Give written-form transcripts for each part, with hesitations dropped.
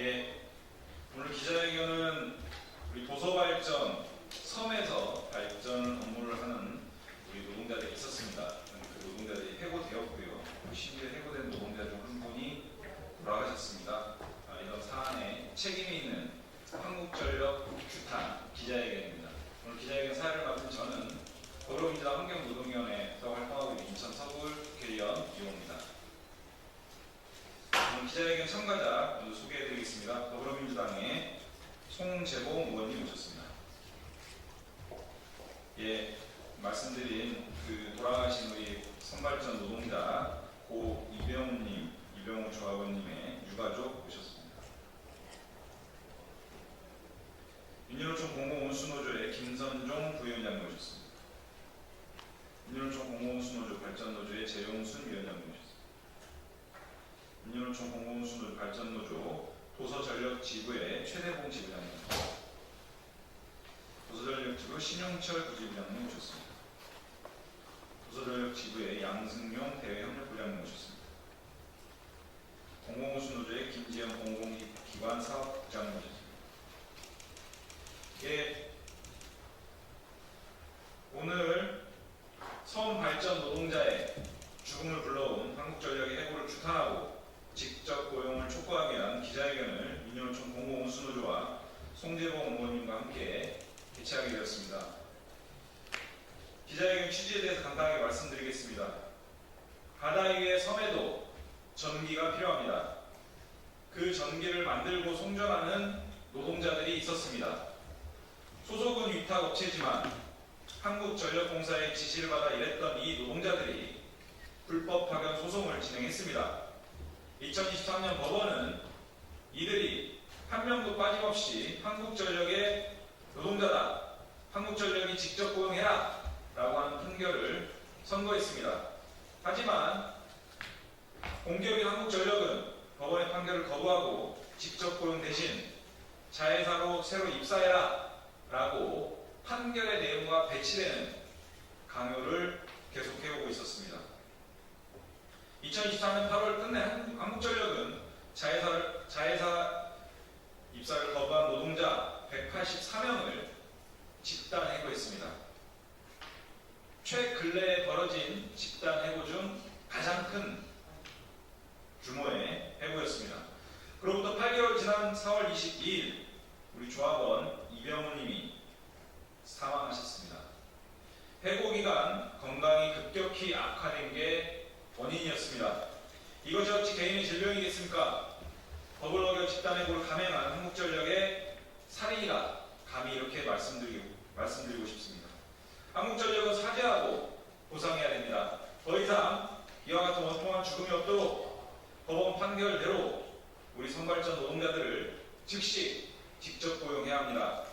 예, 오늘 기자회견은 우리 도서발전 섬에서 발전 업무를 하는 우리 노동자들이 있었습니다. 그 노동자들이 해고되었고요. 심지어 해고된 노동자 중 한 분이 돌아가셨습니다. 이런 사안에 책임이 있는 한국전력 규탄 기자회견입니다. 오늘 기자회견 사회를 맡은 저는 더불어민주당 환경노동위원회에서 활동하고 있는 인천 서울 국회의원 이호입니다. 오늘 기자회견 참가자 먼저 소개해드리겠습니다. 더불어민주당의 송재봉 의원님 오셨습니다. 예, 말씀드린 그 돌아가신 우리 선발전 노동자 고 이병우님, 이병우 조합원님의 유가족 오셨습니다. 윤여노총 공공운수노조의 김선종 부위원장님 오셨습니다. 윤여노총 공공운수노조 발전노조의 재용순 위원장님 오셨습니다. 윤여노총 공공운수노조 발전노조 도서전력지부의 최대봉 지부장님, 도서전력지부 신용철 부지부장님 오셨습니다. 도서전력지부의 양승용 대외협력부장님 오셨습니다. 공공운수노조의 김지영 공공기관사업국장님 오셨습니다. 예, 오늘 섬 발전 노동자의 죽음을 불러온 한국전력의 해고를 규탄하고 직접 고용을 촉구하기 위한 기자회견을 윤여노총 공공운수노조와 송재봉 의원님과 함께 개최하게 되었습니다. 기자회견 취지에 대해서 간단하게 말씀드리겠습니다. 바다 위의 섬에도 전기가 필요합니다. 그 전기를 만들고 송전하는 노동자들이 있었습니다. 소속은 위탁업체지만 한국전력공사의 지시를 받아 일했던 이 노동자들이 불법 파견 소송을 진행했습니다. 2023년 법원은 이들이 한 명도 빠짐없이 한국전력의 노동자다, 한국전력이 직접 고용해라 라고 하는 판결을 선고했습니다. 하지만 공기업인 한국전력은 법원의 판결을 거부하고 직접 고용 대신 자회사로 새로 입사해라 라고 판결의 내용과 배치되는 강요를 계속해오고 있었습니다. 2023년 8월 끝내 한국전력은 자회사 입사를 거부한 노동자 184명을 집단 해고했습니다. 최근래에 벌어진 집단 해고 중 가장 큰 규모의 해고였습니다. 그로부터 8개월 지난 4월 22일 우리 조합원 이병우님이 사망하셨습니다. 해고 기간 건강이 급격히 악화된 게 원인이었습니다. 이것이 어찌 개인의 질병이겠습니까? 법을 어겨 집단 해고를 감행한 한국전력의 살인이라 감히 이렇게 말씀드리고 싶습니다. 한국전력은 사죄하고 보상해야 됩니다. 더 이상 이와 같은 원통한 죽음이 없도록 법원 판결대로 우리 선발전 노동자들을 즉시 직접 고용해야 합니다.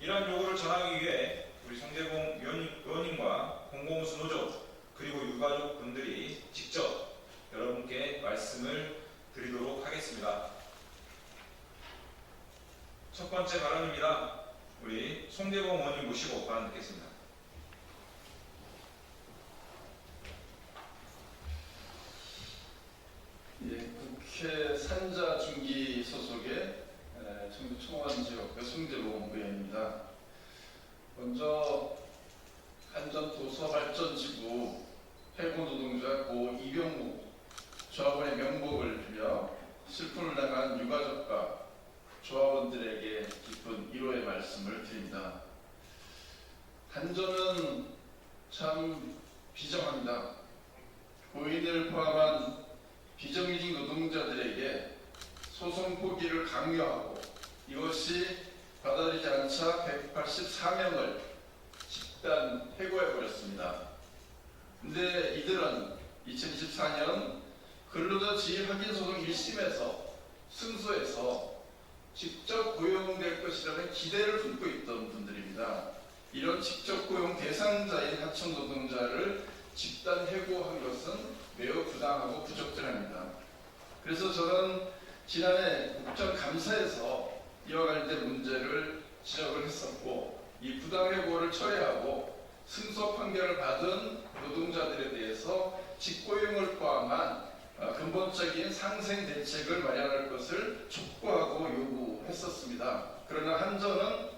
이러한 요구를 전하기 위해 우리 송재봉 의원님과 공공운수노조 그리고 유가족 분들이 직접 여러분께 말씀을 드리도록 하겠습니다. 첫 번째 발언입니다. 우리 송재봉 의원님 모시고 발언 듣겠습니다. 예, 국회 산자중기 소속의 청주 청원지역의 송재봉 의원입니다. 먼저 한전 도서발전지부 해고노동자 고 이병우 조합원의 명복을 빌려 슬픔을 당한 유가족과 조합원들에게 깊은 위로의 말씀을 드립니다. 한전은 참 비정합니다. 고인을 포함한 비정규직 노동자들에게 소송 포기를 강요하고 이것이 받아들이지 않자 184명을 집단 해고해버렸습니다. 근데 이들은 2024년 근로자 지위 확인 소송 1심에서 승소해서 직접 고용될 것이라는 기대를 품고 있던 분들입니다. 이런 직접 고용 대상자인 하청 노동자를 집단 해고한 것은 매우 부당하고 부적절합니다. 그래서 저는 지난해 국정감사에서 이와 관련된 문제를 지적을 했었고 이 부당해고를 철회하고 승소 판결을 받은 노동자들에 대해서 직고용을 포함한 근본적인 상생 대책을 마련할 것을 촉구하고 요구했었습니다. 그러나 한전은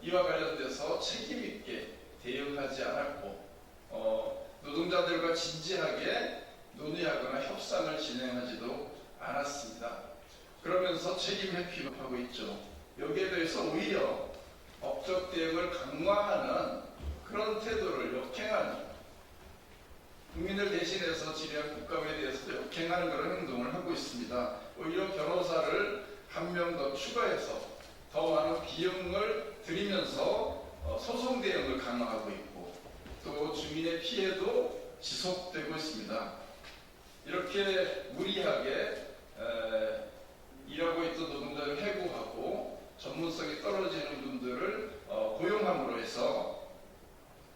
이와 관련돼서 책임 있게 대응하지 않았고 노동자들과 진지하게 논의하거나 협상을 진행하지도 않았습니다. 그러면서 책임 회피를 하고 있죠. 여기에 대해서 오히려 법적 대응을 강화하는 그런 태도를 역행하는, 국민을 대신해서 지배한 국감에 대해서도 역행하는 그런 행동을 하고 있습니다. 오히려 변호사를 한 명 더 추가해서 더 많은 비용을 들이면서 소송 대응을 강화하고 있고, 또 주민의 피해도 지속되고 있습니다. 이렇게 무리하게 일하고 있던 노동자를 해고하고 전문성이 떨어지는 분들을 고용함으로 해서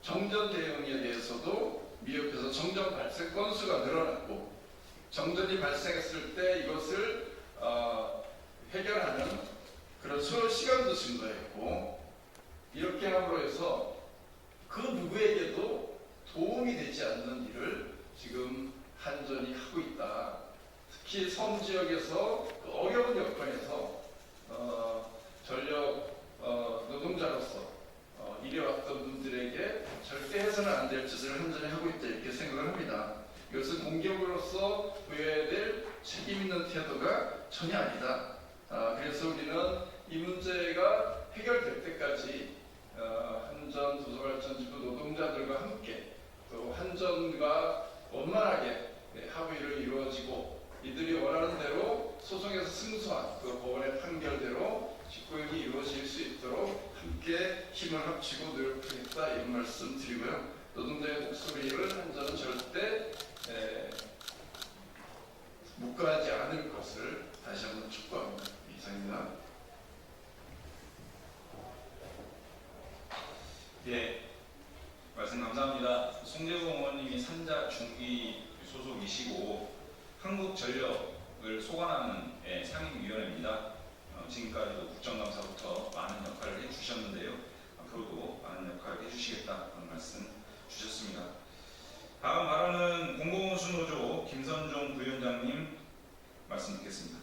정전 대응에 대해서도 미흡해서 정전 발생 건수가 늘어났고, 정전이 발생했을 때 이것을 해결하는 그런 시간도 증가했고, 이렇게 함으로 해서 그 누구에게도 도움이 되지 않는 일을 지금 한전이 하고 있다. 특히 섬 지역에서 그 어려운 여건에서 전력 노동자로서 일해왔던 분들에게 절대 해서는 안 될 짓을 한전이 하고 있다, 이렇게 생각을 합니다. 이것은 공기업으로서 보여야 될 책임 있는 태도가 전혀 아니다. 그래서 우리는 이 문제가 해결될 때까지 한전 도서발전지구 노동자들과 함께 또 한전과 원만하게 합의를 이루어지고, 이들이 원하는 대로 소송에서 승소한 그 법원의 판결대로 직고용이 이루어질 수 있도록 함께 힘을 합치고 노력하겠다, 이런 말씀 드리고요. 노동자의 목소리를 한전은 절대 묵과하지 않을 것을 다시 한번 촉구합니다. 이상입니다. 예, 말씀 감사합니다. 송재우 의원님이 산자 중기 소속이시고 한국전력을 소관하는 상임위원회입니다. 지금까지도 국정감사부터 많은 역할을 해주셨는데요. 앞으로도 많은 역할을 해주시겠다는 말씀 주셨습니다. 다음 발언은 공공운수노조 김선종 부위원장님 말씀 듣겠습니다.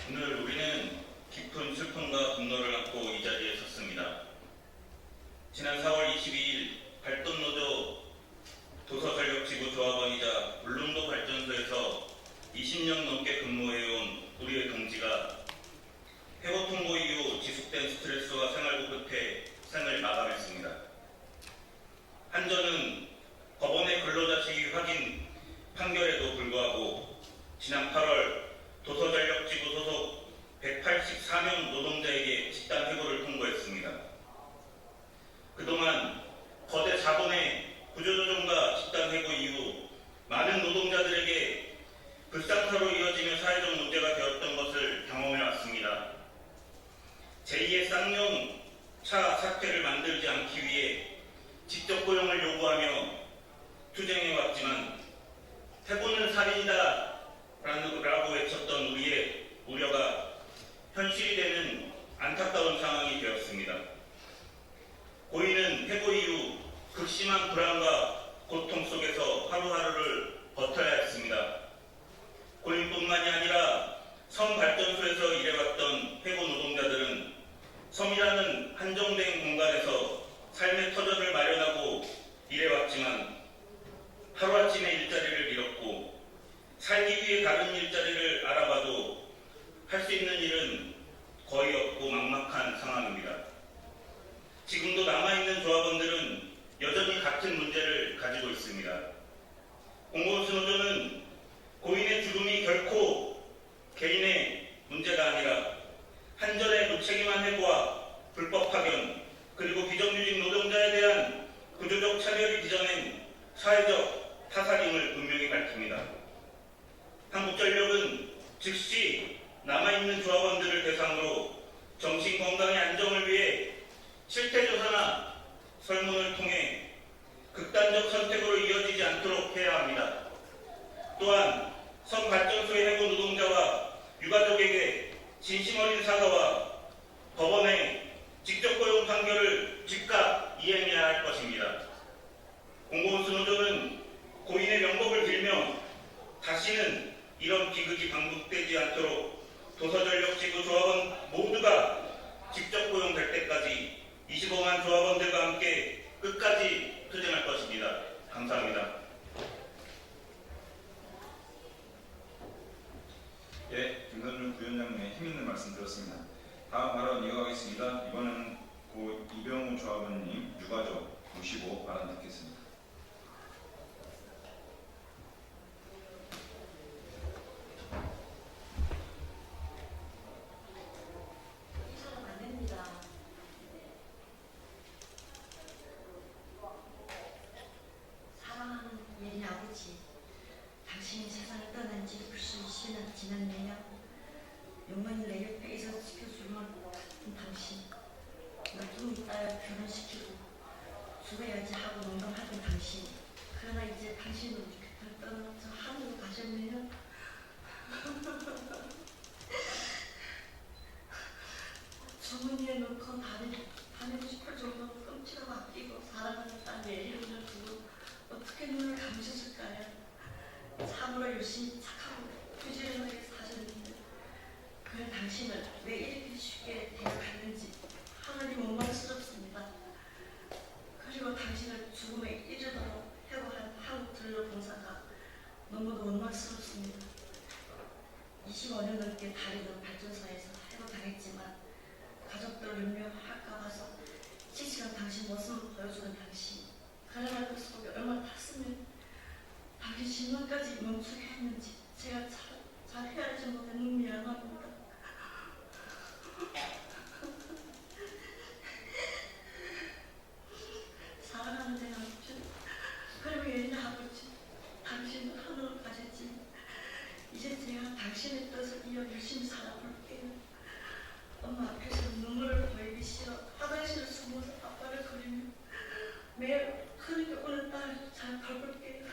오늘 우리는 깊은 슬픔과 분노를 안고 이 자리에 섰습니다. 지난 4월 22일 발전노조 도서전력지구 조합원이자 울릉도 발전소에서 20년 넘게 근무해온 우리의 동지가 해고 통보 이후 지속된 스트레스와 생활고 끝에 생을 마감했습니다. 한전은 법원의 근로자 지위 확인 판결에도 불구하고 지난 8월 도서전력지구 소속 184명 노동자에게 집단 해고를 통보했습니다. 그동안 거대 자본의 구조조정과 집단 해고 이후 많은 노동자들에게 불상사로 이어지는 사회적 문제가 되었던 것을 경험해왔습니다. 제2의 쌍용차 사태를 만들지 않기 위해 직접 고용을 요구하며 투쟁해왔지만 해고는 살인이다 라고 외쳤던 우리의 우려가 현실이 되는 안타까운 상황이 되었습니다. 고인은 해고 이후 극심한 불안과 고통 속에서 하루하루를 버텨야 했습니다. 고인뿐만이 아니라 섬 발전소에서 일해왔던 해고 노동자들은 섬이라는 한정된 공간에서 삶의 터전을 마련하고 일해왔지만 하루아침에 일자리를 잃었고, 살기 위해 다른 일자리를 알아봐도 할 수 있는 일은 거의 없고 막막한 상황입니다. 지금도 남아있는 조합원들은 여전히 같은 문제를 가지고 있습니다. 공공운수노조는 고인의 죽음이 결코 개인의 문제가 아니라 한전의 무책임한 해고와 불법 파견, 그리고 비정규직 노동자에 대한 구조적 차별이 빚어낸 사회적 타살임을 분명히 밝힙니다. 한국전력은 즉시 남아있는 조합원들을 대상으로 정신건강의 안정을 위해 실태조사나 설문을 통해 극단적 선택으로 이어지지 않도록 해야 합니다. 또한 섬 발전소의 해고 노동자와 유가족에게 진심 어린 사과와 법원의 직접 고용 판결을 즉각 이행해야 도서전력지구 조합원 모두가 직접 고용될 때까지 25만 조합원들과 함께 끝까지 투쟁할 것입니다. 감사합니다. 예, 김선준 부위원장님의 힘있는 말씀 들었습니다. 다음 발언 이어가겠습니다. 이번에는 고 이병우 조합원님 유가족 모시고 발언 듣겠습니다. 이사람 안 됩니다. 사랑하는 예린 아버지, 당신이 세상을 떠난 지 벌써 20년 지났네요. 영원히 내 옆에 있어 지켜주면 당신, 나 좀 이따 결혼시키고 죽어야지 하고 농담하던 당신, 그러나 이제 당신은 우리 곁을 떠나서 하늘로 가셨네요. 주머니에 넣고 다니고 싶을 정도로 끔찍하고 아끼고 사랑하는 딸 예린을 두고 어떻게 눈을 감으셨을까요? 참으로 열심히 착하고 부지런하게 사셨는데 그런 당신을 왜 이렇게 쉽게 데려갔는지 하늘이 원망스럽습니다. 그리고 당신을 죽음에 이르도록 해고한 한국 전력 봉사가 너무도 원망스럽습니다. 25년 넘게 다니던 발전소에서 해고당했지만 가족들 연명할까 봐서 씩씩한 당신 모습을 보여주는 당신, 그러나 그 속에 얼마나 탔으면 당신 신문까지 멈추게 했는지 제가 잘 헤아리지 못해 너무 미안합니다. 사랑하는 내 남편, 그리고 예린 아버지, 당신은 하늘로 가셨지. 이제 제가 당신의 뜻을 이어 열심히 살아볼게요. 엄마 앞에서 눈물을 보이기 싫어 화장실을 숨어서 아빠를 그리며 매일 그렇게 오는 딸을 잘 돌볼게요.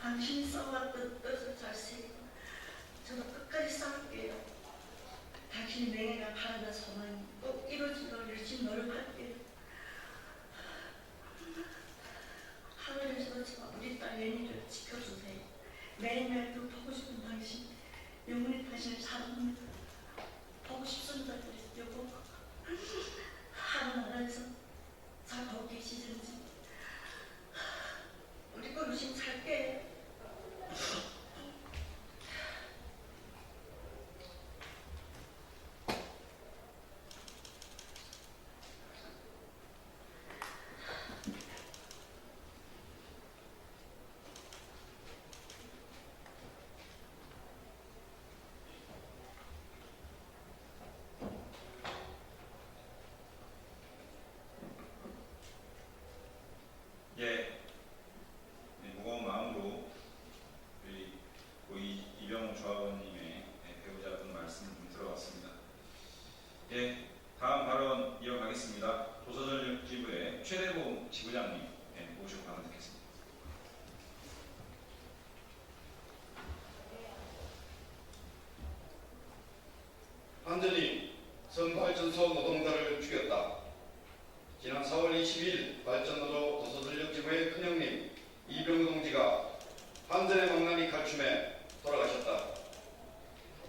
당신이 써왔던 뜻을 잘 새기고 저도 끝까지 싸울게요. 당신이 내가 바라는 소망이 꼭 이루어지도록 열심히 노력할게요. 하늘에서도 저 우리 딸 예니를 지켜주세요. 매일매일 또 보고 싶은 당신, 영원히 당신을 사랑합니다. 보고 싶습니다. 여보, 하늘나라에서 잘 보고 계시든지 우리 꼭 열심히 살게요. 예, 무거운 마음으로 우리 고이 이병우 조합원님의 배우자분 말씀 좀 들어봤습니다. 예, 다음 발언 이어가겠습니다. 도서전력지부의 최대봉 지부장님 모시고 발언 듣겠습니다. 한전이 선발전소 노동자를 죽였다. 지난 4월 22일 발전노조 도서전력지부의 큰형님 이병우 동지가 한전의 망나니 칼춤에 돌아가셨다.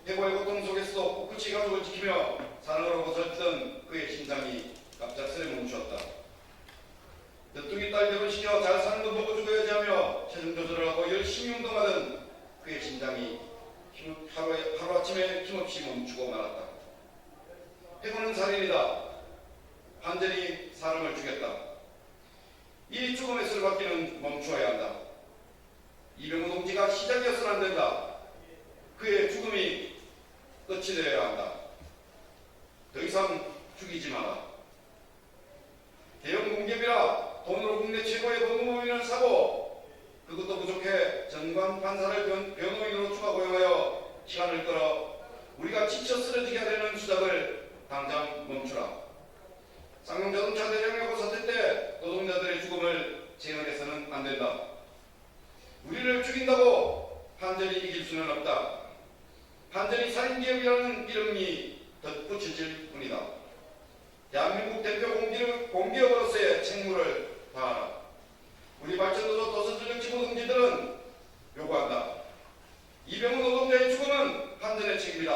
해고의 고통 속에서도 꿋꿋이 가족을 지키며 사랑을 하고 살던 그의 심장이 갑작스레 멈추었다. 늦둥이 딸 결혼시켜 잘 사는 거 보고 죽어야지 하며 체중 조절을 하고 열심히 운동하던 그의 심장이 하루아침에 힘없이 멈추고 말았다. 해고는 살인이다. 한전이 사람을 죽였다. 이 죽음의 술받기는 멈추어야 한다. 이병우 동지가 시작이어서는 안 된다. 그의 죽음이 끝이 되어야 한다. 더 이상 죽이지 마라. 대형 공기업이라 돈으로 국내 최고의 법무법인을 사고 그것도 부족해 전관 판사를 변호인으로 추가 고용하여 시간을 끌어 우리가 지쳐 쓰러지게 하려는 수작을 당장 멈추라. 쌍용자동차 대량해고 사태 때 노동자들의 죽음을 재현해서는 안 된다. 우리를 죽인다고 한전이 이길 수는 없다. 한전이 살인기업이라는 이름이 덧붙여질 뿐이다. 대한민국 대표 공기업으로서의 책무를 다하라. 우리 발전노조 도서전력지부 동지들은 요구한다. 이병우 노동자의 죽음은 한전의 책임이다.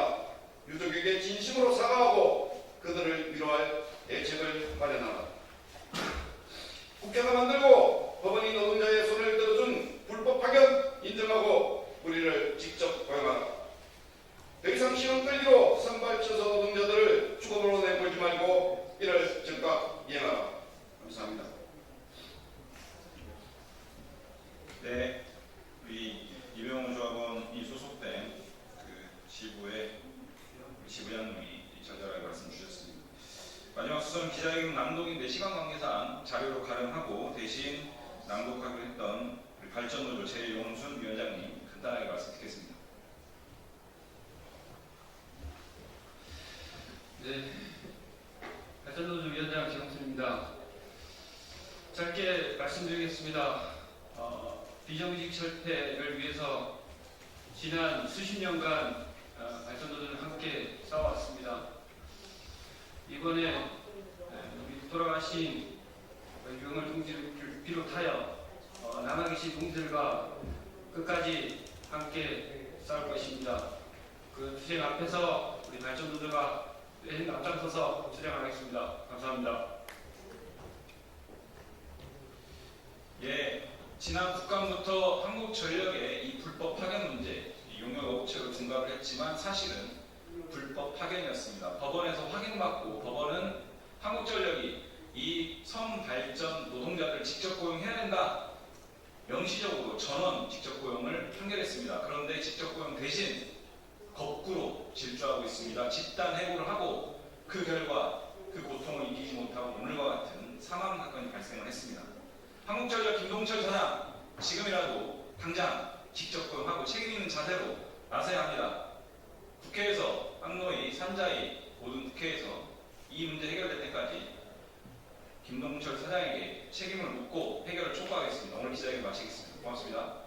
자료로 가름하고 대신 낭독하기로 했던 우리 발전노조 제용순 위원장님 간단하게 말씀 듣겠습니다. 네, 발전노조 위원장 정순입니다. 짧게 말씀드리겠습니다. 비정규직 철폐를 위해서 지난 수십 년간 발전노조는 함께 싸워왔습니다. 이번에 우리 돌아가신 유영월 동지를 비롯하여 남아 계신 동지들과 끝까지 함께 싸울 것입니다. 그 투쟁 앞에서 우리 발전노조가 앞장서서 투쟁하겠습니다. 감사합니다. 예, 지난 국감부터 한국전력의 이 불법 파견 문제, 용역 업체로 둔갑을 했지만 사실은 불법 파견이었습니다. 법원에서 확인받고 법원은 한국전력이 이 섬 발전 노동자들을 직접 고용해야 된다. 명시적으로 전원 직접 고용을 판결했습니다. 그런데 직접 고용 대신 거꾸로 질주하고 있습니다. 집단 해고를 하고 그 결과 그 고통을 이기지 못하고 오늘과 같은 사망 사건이 발생을 했습니다. 한국전력 김동철 사장 지금이라도 당장 직접 고용하고 책임 있는 자세로 나서야 합니다. 국회에서 항노위, 산자위 모든 국회에서 이 문제 해결될 때까지 김동철 사장에게 책임을 묻고 해결을 촉구하겠습니다. 오늘 기자회견 마치겠습니다. 고맙습니다.